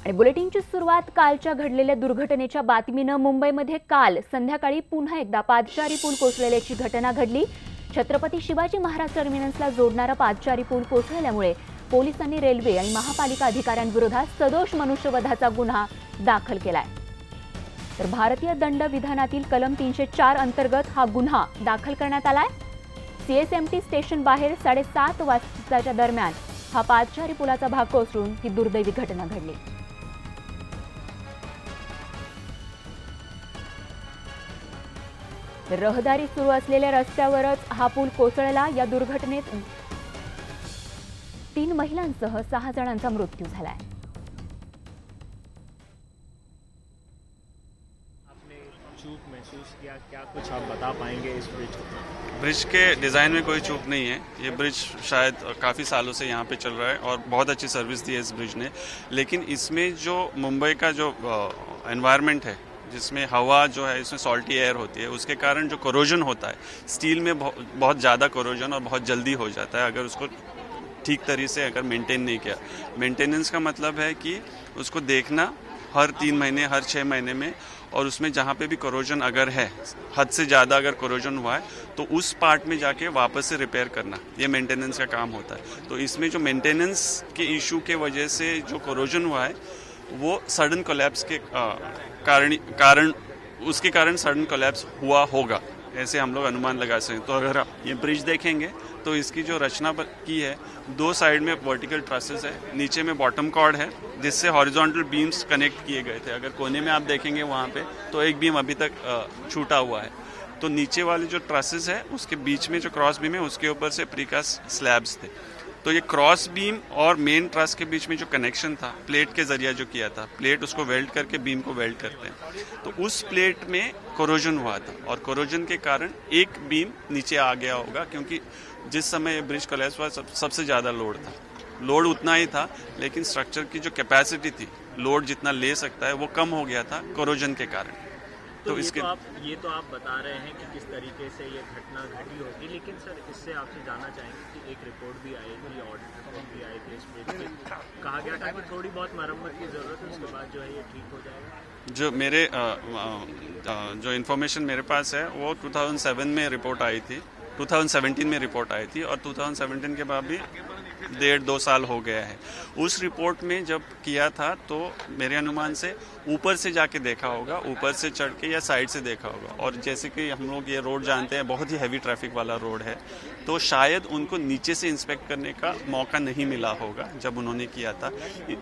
आणि बुलेटिनची सुरुवात कालच्या घडलेल्या दुर्घटनेच्या बातमीनं. मुंबईमध्ये काल संध्याकाळी पुन्हा एकदा पादचारी पूल कोसळल्याची घटना घडली. छत्रपती शिवाजी महाराज टर्मिनसला जोडणारा पादचारी पूल कोसळल्यामुळे पोलिसांनी रेल्वे आणि महापालिका अधिकाऱ्यांविरोधात सदोष मनुष्यवधाचा गुन्हा दाखल केलाय. तर भारतीय दंड विधानातील कलम 304 अंतर्गत हा गुन्हा दाखल करण्यात आलाय. सीएसएमटी स्टेशन बाहेर 7:30 वाजताच्या दरम्यान हा पादचारी पुलाचा भाग कोसळून ही दुर्दैवी घटना घडली. रहदारी सुरू असलेल्या रस्त्यावरच हा पूल कोसळला. या दुर्घटनेत 3 महिलांसह 6 जणांचा मृत्यू झालाय. आपने चूक महसूस किया, क्या कुछ आप बता पाएंगे इस ब्रिज को? ब्रिज के डिज़ाइन में कोई चूक नहीं है। ये ब्रिज शायद काफ़ी सालों से यहाँ पे चल रहा है और बहुत अच्छी सर्विस दी है इस ब्रिज ने। लेकिन इसमें जो मुंबई का जो एनवायरनमेंट है, जिसमें हवा जो है इसमें सॉल्टी एयर होती है, उसके कारण जो कोरोजन होता है स्टील में बहुत ज़्यादा कोरोजन और बहुत जल्दी हो जाता है अगर उसको ठीक तरीके से अगर मेंटेन नहीं किया। मेंटेनेंस का मतलब है कि उसको देखना हर 3 महीने हर 6 महीने में, और उसमें जहाँ पे भी कोरोजन अगर है, हद से ज़्यादा अगर कोरोजन हुआ है तो उस पार्ट में जाके वापस से रिपेयर करना, ये मेंटेनेंस का काम होता है। तो इसमें जो मेंटेनेंस के इशू के वजह से जो कोरोजन हुआ है वो सडन कोलैप्स के उसके कारण सडन कोलैप्स हुआ होगा, ऐसे हम लोग अनुमान लगा सकते हैं। तो अगर आप ये ब्रिज देखेंगे तो इसकी जो रचना की है, 2 साइड में वर्टिकल ट्रसेस है, नीचे में बॉटम कॉर्ड है जिससे हॉरिजॉन्टल बीम्स कनेक्ट किए गए थे। अगर कोने में आप देखेंगे वहाँ पे तो एक बीम अभी तक छूटा हुआ है। तो नीचे वाले जो ट्रसेस है उसके बीच में जो क्रॉस बीम है उसके ऊपर से प्रीकास्ट स्लैब्स थे। तो ये क्रॉस बीम और मेन ट्रस के बीच में जो कनेक्शन था प्लेट के जरिए जो किया था, प्लेट उसको वेल्ड करके बीम को वेल्ड करते हैं, तो उस प्लेट में कोरोजन हुआ था और कोरोजन के कारण एक बीम नीचे आ गया होगा, क्योंकि जिस समय ये ब्रिज कोलैप्स हुआ सबसे ज़्यादा लोड था। लोड उतना ही था लेकिन स्ट्रक्चर की जो कैपेसिटी थी, लोड जितना ले सकता है वो कम हो गया था कोरोजन के कारण। तो ये तो आप बता रहे हैं कि किस तरीके से ये घटना घटी होगी, लेकिन सर इससे आपसे जानना चाहेंगे कि एक रिपोर्ट भी आएगी, ऑडिट रिपोर्ट भी आएगी इस ब्रिज पे। कहा गया था कि थोड़ी बहुत मरम्मत की ज़रूरत है, उसके बाद जो है ये ठीक हो जाएगा। जो मेरे जो इन्फॉर्मेशन मेरे पास है वो 2007 में रिपोर्ट आई थी, 2017 में रिपोर्ट आई थी और 2017 के बाद भी 1.5-2 साल हो गया है। उस रिपोर्ट में जब किया था तो मेरे अनुमान से ऊपर से जाके देखा होगा, ऊपर से चढ़ के या साइड से देखा होगा। और जैसे कि हम लोग ये रोड जानते हैं बहुत ही हैवी ट्रैफिक वाला रोड है, तो शायद उनको नीचे से इंस्पेक्ट करने का मौका नहीं मिला होगा जब उन्होंने किया था।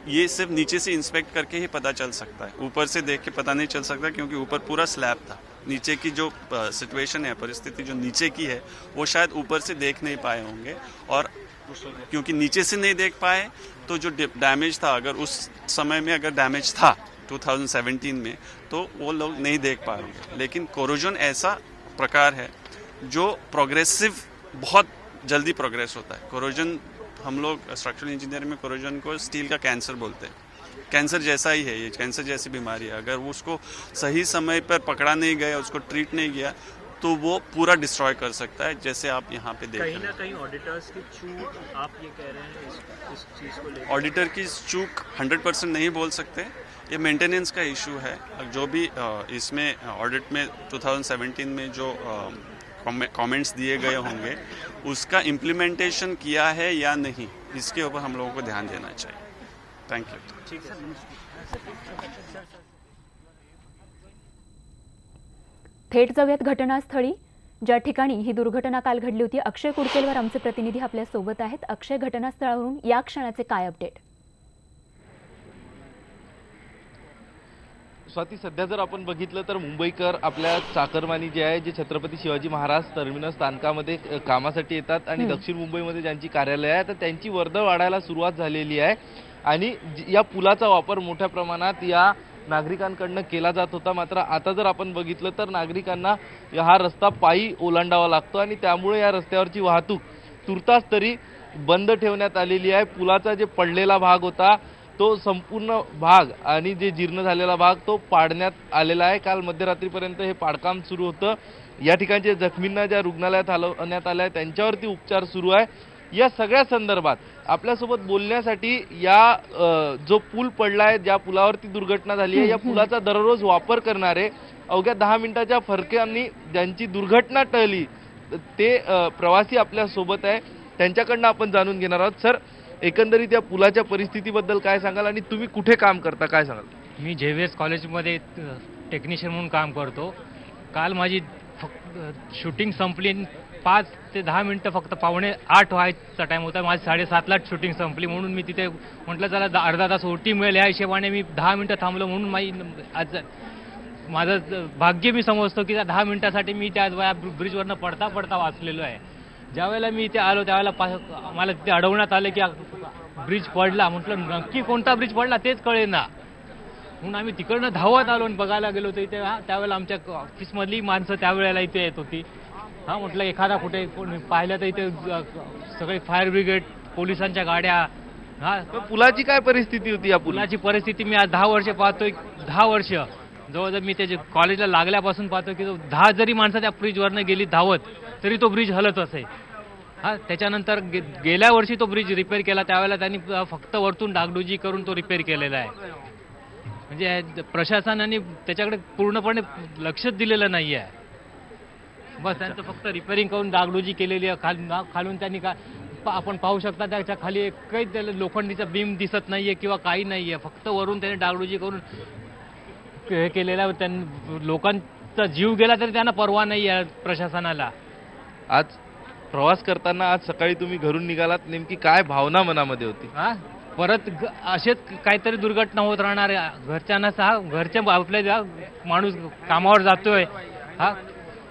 ये सिर्फ नीचे से इंस्पेक्ट करके ही पता चल सकता है, ऊपर से देख के पता नहीं चल सकता, क्योंकि ऊपर पूरा स्लैब था। नीचे की जो सिचुएशन है, परिस्थिति जो नीचे की है वो शायद ऊपर से देख नहीं पाए होंगे, और क्योंकि नीचे से नहीं देख पाए तो जो डैमेज था, अगर उस समय में अगर डैमेज था 2017 में तो वो लोग नहीं देख पाएंगे। लेकिन कोरोजन ऐसा प्रकार है जो प्रोग्रेसिव, बहुत जल्दी प्रोग्रेस होता है। कोरोजन हम लोग स्ट्रक्चरल इंजीनियरिंग में कोरोजन को स्टील का कैंसर बोलते हैं। कैंसर जैसा ही है ये, कैंसर जैसी बीमारी है। अगर उसको सही समय पर पकड़ा नहीं गया, उसको ट्रीट नहीं किया तो वो पूरा डिस्ट्रॉय कर सकता है, जैसे आप यहाँ पे देख रहे हैं। कहीं ना कहीं ऑडिटर्स की चूक आप ये कह रहे हैं इस चीज़ को लेकर? ऑडिटर की चूक 100% नहीं बोल सकते, ये मेंटेनेंस का इशू है। जो भी इसमें ऑडिट में 2017 में जो कमेंट्स दिए गए होंगे उसका इम्प्लीमेंटेशन किया है या नहीं, इसके ऊपर हम लोगों को ध्यान देना चाहिए। Thank you. ठीक है। थेट जाऊयात घटनास्थळी, ज्या ठिकाणी ही दुर्घटना काल घडली होती. अक्षय कुडकेलवर आमचे प्रतिनिधी आपल्या सोबत आहेत. अक्षय, घटनास्थळावरून या क्षणाचे काय अपडेट? स्वाती, सध्या जर आपण बघितलं तर मुंबईकर आपल्या चाकरमानी जे आहे, जे छत्रपती शिवाजी महाराज टर्मिनस स्थानकामध्ये कामासाठी येतात आणि दक्षिण मुंबईमध्ये ज्यांची कार्यालय आहे तर त्यांची वर्दळ वाढायला सुरुवात झालेली आहे आणि या पुलाचा वापर मोठ्या प्रमाणात या नागरिकांकडनं केला जात होता. मात्र आता जर आपण बघितलं तर नागरिकांना हा रस्ता पायी ओलांडावा लागतो आणि त्यामुळे या रस्त्यावरची वाहतूक तुर्तास तरी बंद ठेवण्यात आलेली आहे. पुलाचा जे पडलेला भाग होता तो संपूर्ण भाग आणि जे जीर्ण झालेला भाग तो पाडण्यात आलेला आहे. काल मध्यरात्रीपर्यंत हे पाडकाम सुरू होतं. या ठिकाणच्या जखमींना ज्या रुग्णालयात हलवण्यात आल्या त्यांच्यावरती उपचार सुरू आहे. या सगळ्या संदर्भात आपल्यासोबत बोलण्यासाठी या जो पूल पडलाय, ज्या पुलावरती दुर्घटना झाली आहे, या पुलाचा दररोज वापर करणारे अवघ्या 10 मिनिटाच्या फरकांनी ज्यांची दुर्घटना टळली ते प्रवासी आपल्या सोबत आहे, त्यांच्याकडनं आपण जाणून घेणार आहोत. सर, एकंदरीत या पुलाच्या परिस्थितीबद्दल काय सांगाल आणि तुम्ही कुठे काम करता, काय सांगाल? मी JVS कॉलेजमध्ये टेक्निशियन म्हणून काम करतो. काल माझी शूटिंग संपली, 5 ते 10 मिनटं फक्त 7:45 व्हायचा टाईम होता. माझी 7:30लाच शूटिंग संपली, म्हणून मी तिथे म्हटलं चला अर्धा तास ओटी मिळेल या हिशेबाने मी 10 मिनटं थांबलो. म्हणून आज माझं भाग्य मी समजतो की त्या 10 मिनिटासाठी मी त्या ब्रिजवरनं पडता वाचलेलो आहे. ज्यावेळेला मी इथे आलो त्यावेळेला मला तिथे अडवण्यात आलं की ब्रिज पडला. म्हटलं नक्की कोणता ब्रिज पडला तेच कळेना. म्हणून आम्ही तिकडनं धावत आलो आणि बघायला गेलो तर इथे त्यावेळेला आमच्या ऑफिसमधली माणसं त्यावेळेला इथे येत होती. म्हटलं एखादा कुठे पाहिलं तर इथे सगळे फायर ब्रिगेड, पोलिसांच्या गाड्या. पुलाची काय परिस्थिती होती? या पुलाची परिस्थिती मी आज 10 वर्ष पाहतोय. 10 वर्ष जवळजवळ मी त्याच्या कॉलेजला लागल्यापासून पाहतो की 10 जरी माणसं त्या ब्रिजवरनं गेली धावत तरी तो ब्रिज हलत असे. त्याच्यानंतर गेल्या वर्षी तो ब्रिज रिपेअर केला, त्यावेळेला त्यांनी फक्त वरतून डागडुजी करून तो रिपेअर केलेला आहे. म्हणजे प्रशासनाने त्याच्याकडे पूर्णपणे लक्षच दिलेलं नाही आहे. बस त्यांचं फक्त रिपेअरिंग करून डागडुजी केलेली आहे. खालून त्यांनी आपण पाहू शकता त्याच्या खाली काही त्याला लोखंडीचा बीम दिसत नाहीये किंवा काही नाहीये, फक्त वरून त्याने डागडुजी करून हे केलेला. लोकांचा जीव गेला तरी त्यांना परवा नाही आहे प्रशासनाला. आज प्रवास करताना आज सकाळी तुम्ही घरून निघालात, नेमकी काय भावना मनामध्ये होती? परत असेच काहीतरी दुर्घटना होत राहणार. घरच्यांना घरच्या आपल्या माणूस कामावर जातोय,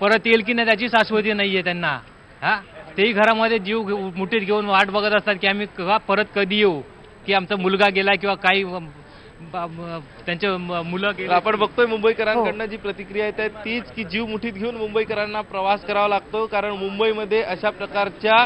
परत येईल की नाही त्याची शाश्वती नाहीये त्यांना. तेही घरामध्ये जीव मुठीत घेऊन वाट बघत असतात की आम्ही परत कधी येऊ, की आमचा मुलगा गेला किंवा काही त्यांचे मुलं गेले. आपण बघतोय मुंबईकरांकडनं जी प्रतिक्रिया येत आहे तीच की जीव मुठीत घेऊन मुंबईकरांना प्रवास करावा लागतो, कारण मुंबईमध्ये अशा प्रकारच्या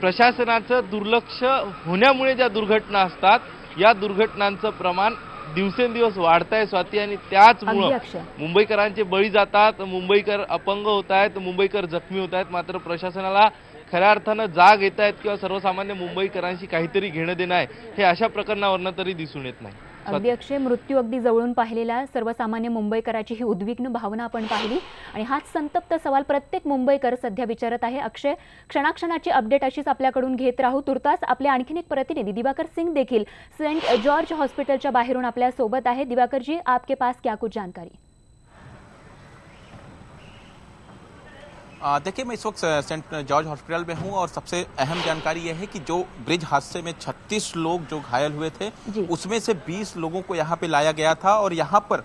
प्रशासनाचं दुर्लक्ष होण्यामुळे ज्या दुर्घटना असतात, या दुर्घटनांचं प्रमाण दिवसेंदिवस वाढत आहे स्वाती. आणि त्याचमुळं मुंबईकरांचे बळी जातात, मुंबईकर अपंग होत आहेत, मुंबईकर जखमी होत आहेत. मात्र प्रशासनाला खऱ्या अर्थानं जाग येत आहेत किंवा सर्वसामान्य मुंबईकरांशी काहीतरी घेणं देणं आहे, हे अशा प्रकरणावरनं तरी दिसून येत नाही. अगदी अक्षय, मृत्यू अगदी जवळून पाहिलेला सर्वसामान्य मुंबईकराची ही उद्विग्न भावना आपण पाहिली आणि हाच संतप्त सवाल प्रत्येक मुंबईकर सध्या विचारत आहे. अक्षय, क्षणाक्षणाची अपडेट अशीच आपल्याकडून घेत राहू. तुर्तास आपले आणखीन एक प्रतिनिधी दिवाकर सिंग देखील सेंट जॉर्ज हॉस्पिटलच्या बाहेरून आपल्या सोबत आहे. दिवाकर जी, आपके पास क्या कुछ जानकारी? देखिए, मैं इस वक्त सेंट जॉर्ज हॉस्पिटल में हूं और सबसे अहम जानकारी यह है कि जो ब्रिज हादसे में 36 लोग जो घायल हुए थे, उसमें से 20 लोगों को यहां पे लाया गया था. और यहां पर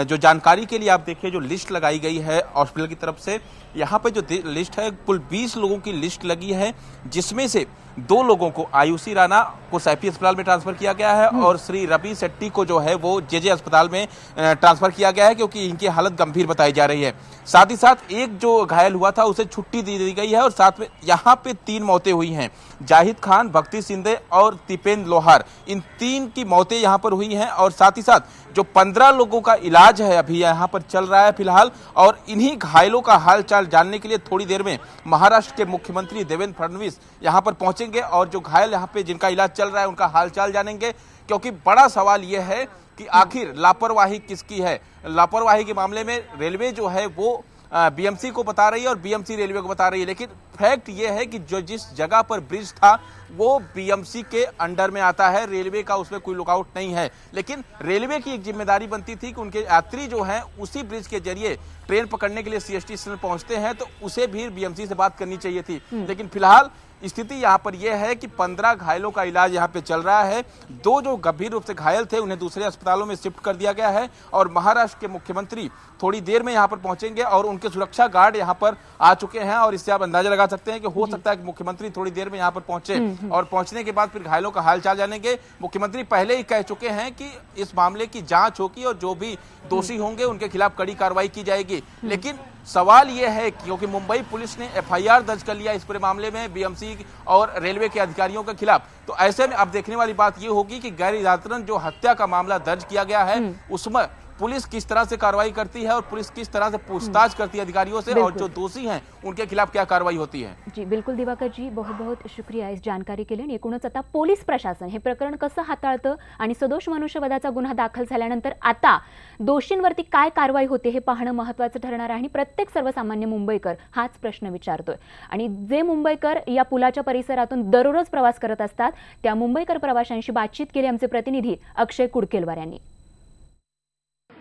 जो जानकारी के लिए आप देखिए जो लिस्ट लगाई गई है हॉस्पिटल की तरफ से, यहाँ पे जो लिस्ट है कुल 20 लोगों की लिस्ट लगी है, जिसमें से 2 लोगों को आयुषी राणा को सैफी अस्पताल में ट्रांसफर किया गया है और श्री रवि शेट्टी को जो है वो JJ अस्पताल में ट्रांसफर किया गया है, क्योंकि इनकी हालत गंभीर बताई जा रही है. साथ ही साथ एक जो घायल हुआ था उसे छुट्टी दे दी गई है. और साथ में यहाँ पे 3 मौतें हुई हैं. जाहिद खान, भक्ति सिंधे और तिपेंद्र लोहार, इन 3 की मौतें यहाँ पर हुई हैं. और साथ ही साथ जो 15 लोगों का इलाज है अभी यहाँ पर चल रहा है फिलहाल. और इन्हीं घायलों का हालचाल जानने के लिए थोड़ी देर में महाराष्ट्र के मुख्यमंत्री देवेंद्र फडणवीस यहाँ पर पहुंचेंगे और जो घायल यहाँ पे जिनका इलाज चल रहा है उनका हालचाल जानेंगे. क्योंकि बड़ा सवाल यह है कि आखिर लापरवाही किसकी है. लापरवाही के मामले में रेलवे जो है वो BMC को बता रही है और BMC रेलवे को बता रही है, लेकिन फैक्ट ये है कि जो जिस जगह पर ब्रिज था वो BMC के अंडर में आता है, रेलवे का उसमें कोई लुकआउट नहीं है. लेकिन रेलवे की एक जिम्मेदारी बनती थी कि उनके यात्री जो हैं उसी ब्रिज के जरिए ट्रेन पकड़ने के लिए CST स्टेशन पहुंचते हैं, तो उसे भी BMC से बात करनी चाहिए थी. लेकिन फिलहाल स्थिति यहाँ पर यह है कि 15 घायलों का इलाज यहाँ पे चल रहा है. 2 जो गंभीर रूप से घायल थे उन्हें दूसरे अस्पतालों में शिफ्ट कर दिया गया है. और महाराष्ट्र के मुख्यमंत्री थोड़ी देर में यहाँ पर पहुंचेंगे और उनके सुरक्षा गार्ड यहाँ पर आ चुके हैं. और इससे आप अंदाजा लगा सकते हैं कि हो सकता है कि मुख्यमंत्री थोड़ी देर में यहाँ पर पहुंचे और पहुंचने के बाद फिर घायलों का हालचाल जानेंगे. मुख्यमंत्री पहले ही कह चुके हैं कि इस मामले की जांच होगी और जो भी दोषी होंगे उनके खिलाफ कड़ी कार्रवाई की जाएगी. लेकिन सवाल यह है क्योंकि मुंबई पुलिस ने FIR दर्ज कर लिया इस पूरे मामले में BMC और रेलवे के अधिकारियों के खिलाफ, तो ऐसे में अब देखने वाली बात यह होगी कि गैर इरादतन जो हत्या का मामला दर्ज किया गया है उसमें पुलिस किस तरह से कार्रवाई करती है और पुलिस किस तरह से पूछताछ करती है अधिकारियों से, और जो दोषी हैं उनके खिलाफ क्या कार्रवाई होती है। जी बिलकुल दिवाकर जी, बहुत बहुत शुक्रिया इस जानकारी केली। आणि एकूणच आता पोलीस प्रशासन हे प्रकरण कसं हाताळतं आणि सदोष मनुष्यवधाचा गुन्हा दाखल झाल्यानंतर आता दोषींवरती काय कारवाई होते हे पाहणं महत्त्वाचं ठरणार आहे आणि प्रत्येक सर्वसामान्य मुंबईकर हाच प्रश्न विचारतोय। आणि जे मुंबईकर या पुलाच्या परिसरातून दररोज प्रवास करत असतात त्या मुंबईकर प्रवाशांशी बातचीत केली आमचे प्रतिनिधी अक्षय कुडकेलवार यांनी।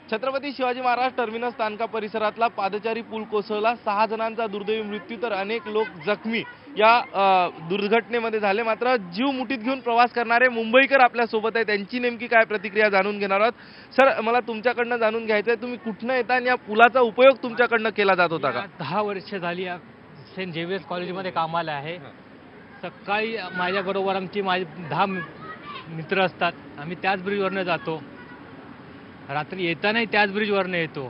छत्रपती शिवाजी महाराज टर्मिनस स्थानका परिसरातला पादचारी पूल कोसळला, 6 जणांचा दुर्दैवी मृत्यू तर अनेक लोक जखमी या दुर्घटनेमध्ये झाले। मात्र जीव मुठीत घेऊन प्रवास करणारे मुंबईकर आपल्या सोबत आहे, त्यांची नेमकी काय प्रतिक्रिया जाणून घेणार आहोत। सर, मला तुमच्याकडनं जाणून घ्यायचंय, तुम्ही कुठनं येता आणि या पुलाचा उपयोग तुमच्याकडनं केला जात होता का? 10 वर्ष झाली सेंट झेवियर्स कॉलेजमध्ये कामाला आहे। सकाळी माझ्याबरोबर आमची 10 मित्र असतात, आम्ही त्याच ब्रिजवरनं जातो, रात्री येतानाही त्याच ब्रिजवरनं येतो।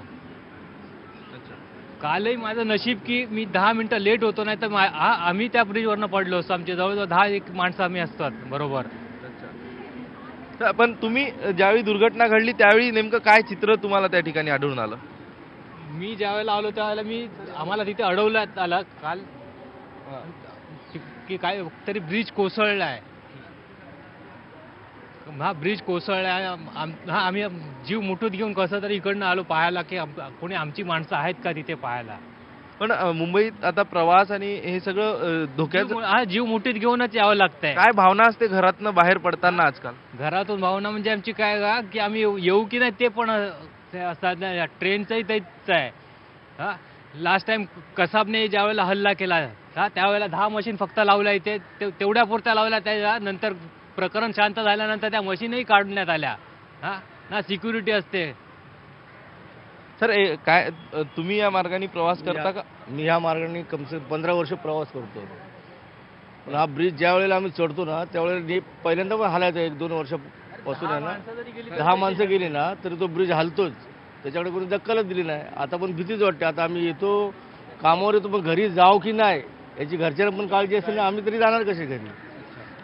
कालही माझं नशीब की मी 10 मिनिटं लेट होतो, नाही तर आम्ही त्या ब्रिजवरनं पडलो असतो। आमच्या जवळजवळ 10 माणसं आम्ही असतात बरोबर। पण तुम्ही ज्यावेळी दुर्घटना घडली त्यावेळी नेमकं काय चित्र तुम्हाला त्या ठिकाणी आढळून आलं? मी ज्यावेळेला आलो त्यावेळेला आम्हाला तिथे अडवण्यात आलं काल की काय तरी ब्रिज कोसळला आहे। हा ब्रिज कोसळला आहे, आम्ही जीव मुठीत घेऊन कसं तरी इकडनं आलो पाहायला की कोणी आमची माणसं आहेत का तिथे पाहायला। पण मुंबईत आता प्रवास आणि हे सगळं धोक्याचं, जीव मुठीत घेऊनच यावं लागतंय। काय भावना असते घरातनं बाहेर पडताना आजकाल? घरातून भावना म्हणजे आमची काय का की आम्ही येऊ की नाही ते पण असतात, ट्रेनचंही तेच आहे। हा लास्ट टाइम कसाबने ज्यावेळेला हल्ला केला त्यावेळेला 10 मशीन फक्त लावल्या इथे, तेवढ्या पुरत्या लावल्या, त्यानंतर प्रकरण शांत झाल्यानंतर त्या मशीनही काढण्यात आल्या। हा ना सिक्युरिटी असते। सर, काय तुम्ही या मार्गाने प्रवास करता का? मी या मार्गाने कम से 15 वर्ष प्रवास करतो। पण हा ब्रिज ज्या वेळेला आम्ही चढतो ना त्यावेळेला पहिल्यांदा पण हालायचं 1-2 वर्षापासून आहे ना, 10 माणसं गेली ना तरी तो ब्रिज हालतोच, त्याच्याकडे कोणी दक्कलच दिली नाही। आता पण भीतीच वाटते, आता आम्ही येतो कामावर येतो, पण घरी जाऊ की नाही याची घरच्यांना पण काळजी असते ना, आम्ही तरी जाणार कसे घरी?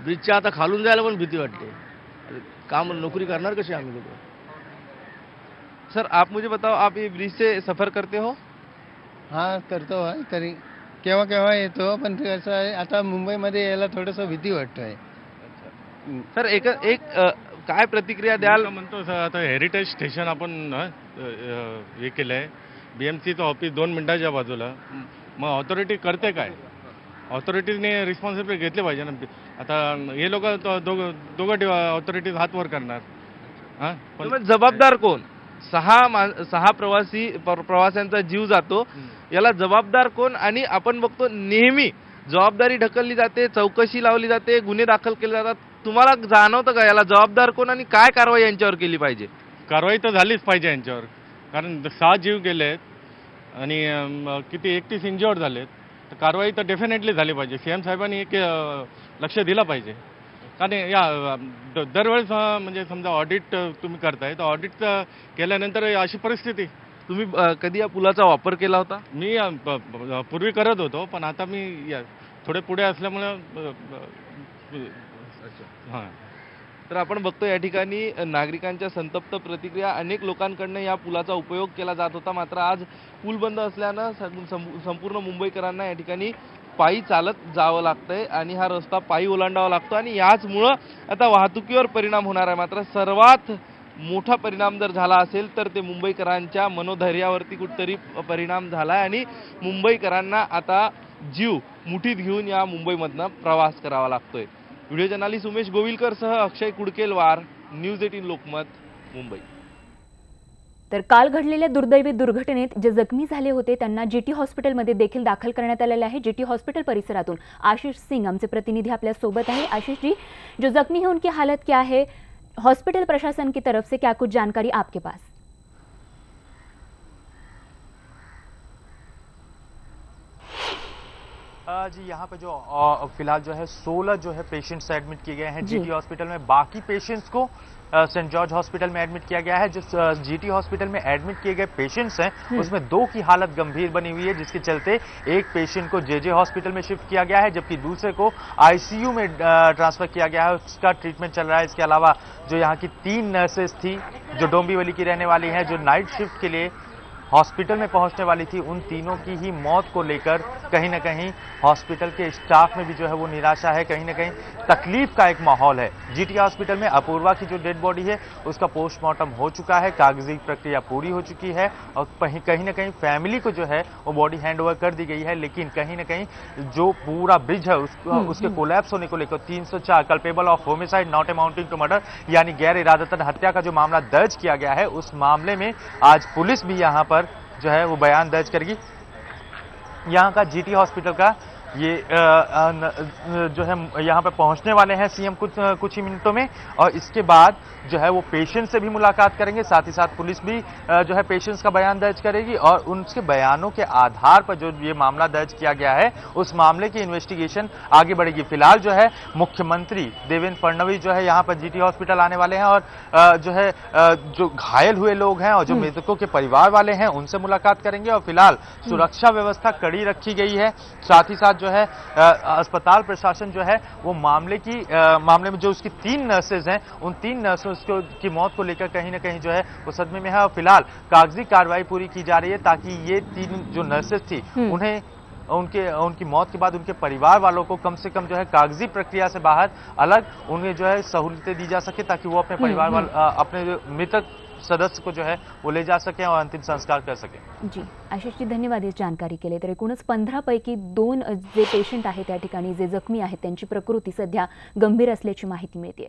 ब्रिजच्या आता खालून जायला पण भीती वाटते, काम नौकरी करणार कशी आम्ही लोक? सर, आप मुझे बताओ, आप ये ब्रिज से सफर करते हो? हां, करतो आहे, तरी केव्हा केव्हा येतो, पण कसं आहे आता मुंबईमध्ये यायला थोडंसं भीती वाटतंय। सर, एक काय प्रतिक्रिया द्याल? म्हणतो सर, आता हेरिटेज स्टेशन आपण हे केलं आहे, BMCचं ऑफिस 2 मिनिटाच्या बाजूला, मग ऑथॉरिटी करते काय? ऑथॉरिटीजने रिस्पॉन्सिबिलिटी घेतली पाहिजे ना। आता हे लोक दोघं ऑथॉरिटीज हातवर करणार, हां पण जबाबदार कोण? 6 प्रवाशांचा जीव जातो, याला जबाबदार कोण? आणि आपण बघतो नेहमी जबाबदारी ढकलली जाते, चौकशी लावली जाते, गुन्हे दाखल केले जातात। तुम्हाला जाणवतं का याला जबाबदार कोण आणि काय कारवाई यांच्यावर केली पाहिजे? कारवाई तर झालीच पाहिजे यांच्यावर, कारण 6 जीव गेलेत आणि किती 31 इंज्युअर्ड झालेत, तर कारवाई तर डेफिनेटली झाली पाहिजे। CM साहेबांनी एक लक्ष दिलं पाहिजे, कारण या दरवेळेस म्हणजे समजा ऑडिट तुम्ही करताय, तर ऑडिट केल्यानंतर अशी परिस्थिती। तुम्ही कधी या पुलाचा वापर केला होता? मी पूर्वी करत होतो, पण आता मी थोडे पुढे असल्यामुळे हां। तर आपण बघतो या ठिकाणी नागरिकांच्या संतप्त प्रतिक्रिया, अनेक लोकांकडनं या पुलाचा उपयोग केला जात होता, मात्र आज पूल बंद असल्यानं संपूर्ण मुंबईकरांना या ठिकाणी पायी चालत जावं लागतंय आणि हा रस्ता पायी ओलांडावा लागतो आणि याचमुळं आता वाहतुकीवर परिणाम होणार आहे। मात्र सर्वात मोठा परिणाम जर झाला असेल तर ते मुंबईकरांच्या मनोधैर्यावरती कुठेतरी परिणाम झाला आहे आणि मुंबईकरांना आता जीव मुठीत घेऊन या मुंबईमधनं प्रवास करावा लागतोय। व्हिडिओ जर्नलिस्ट उमेश गोविलकरसह अक्षय कुडकेलवार, न्यूज 18 लोकमत, मुंबई। तर काल घडलेल्या दुर्दैवी दुर्घटनेत जे जखमी झाले होते त्यांना GT हॉस्पिटलमध्ये देखील दाखल करण्यात आलेले आहे। GT हॉस्पिटल परिसरातून आशीष सिंह आमचे प्रतिनिधी आपल्या सोबत आहे। आशीष जी, जो जख्मी हैं उनकी हालत क्या है? हॉस्पिटल प्रशासन की तरफ से क्या कुछ जानकारी आपके पास? जी यहाँ पे जो फिलहाल जो है 16 जो है पेशेंट्स एडमिट किए गए हैं जीटी हॉस्पिटल में। बाकी पेशेंट्स को सेंट जॉर्ज हॉस्पिटल में एडमिट किया गया है। जो जीटी हॉस्पिटल में एडमिट किए गए पेशेंट्स हैं उसमें 2 की हालत गंभीर बनी हुई है, जिसके चलते एक पेशेंट को जेजे हॉस्पिटल में शिफ्ट किया गया है, जबकि दूसरे को आईसीयू में ट्रांसफर किया गया है, उसका ट्रीटमेंट चल रहा है। इसके अलावा जो यहाँ की 3 नर्सेस थी जो डोंबिवली की रहने वाली हैं, जो नाइट शिफ्ट के लिए हॉस्पिटल में पहुंचने वाली थी, उन तीनों की ही मौत को लेकर कहीं ना कहीं हॉस्पिटल के स्टाफ में भी जो है वो निराशा है, कहीं ना कहीं तकलीफ का एक माहौल है। जीटी हॉस्पिटल में अपूर्वा की जो डेड बॉडी है उसका पोस्टमार्टम हो चुका है, कागजी प्रक्रिया पूरी हो चुकी है और कहीं ना कहीं फैमिली को जो है वो बॉडी हैंड ओवर कर दी गई है। लेकिन कहीं ना कहीं जो पूरा ब्रिज है उसके कोलैप्स होने को लेकर 304 culpable of homicide not amounting to murder यानी गैर इरादतन हत्या का जो मामला दर्ज किया गया है, उस मामले में आज पुलिस भी यहां पर जो है वो बयान दर्ज करेगी। यहाँ का जीटी हॉस्पिटल का ये जो है यहाँ पे पहुंचने वाले हैं सीएम कुछ ही मिनटों में, और इसके बाद जो है वो पेशेंट से भी मुलाकात करेंगे। साथ ही साथ पुलिस भी जो है पेशेंट्स का बयान दर्ज करेगी और उनके बयानों के आधार पर जो ये मामला दर्ज किया गया है उस मामले की इन्वेस्टिगेशन आगे बढ़ेगी। फिलहाल जो है मुख्यमंत्री देवेंद्र फडणवीस जो है यहाँ पर जीटी हॉस्पिटल आने वाले हैं और जो है जो घायल हुए लोग हैं और जो मृतकों के परिवार वाले हैं उनसे मुलाकात करेंगे। और फिलहाल सुरक्षा व्यवस्था कड़ी रखी गई है। साथ ही साथ जो है अस्पताल प्रशासन जो है वो मामले में जो उसकी 3 नर्सेज हैं, उन 3 नर्सों की मौत को लेकर कहीं ना कहीं जो है वो सदमे में है। और फिलहाल कागजी कार्रवाई पूरी की जा रही है ताकि ये 3 जो नर्सेज थी उन्हें उनकी मौत के बाद उनके परिवार वालों को कम से कम जो है कागजी प्रक्रिया से बाहर अलग उन्हें जो है सहूलियतें दी जा सके ताकि वो अपने परिवार अपने मृतक सदस्य को जो है वो ले जा सके और अंतिम संस्कार कर सके। जी आशिष जी, धन्यवाद इस जानकारी केली। तर एकूणच 15 पैकी 2 जे पेशंट आहेत त्या ठिकाणी जे जखमी आहेत त्यांची प्रकृती सध्या गंभीर असल्याची माहिती मिळते।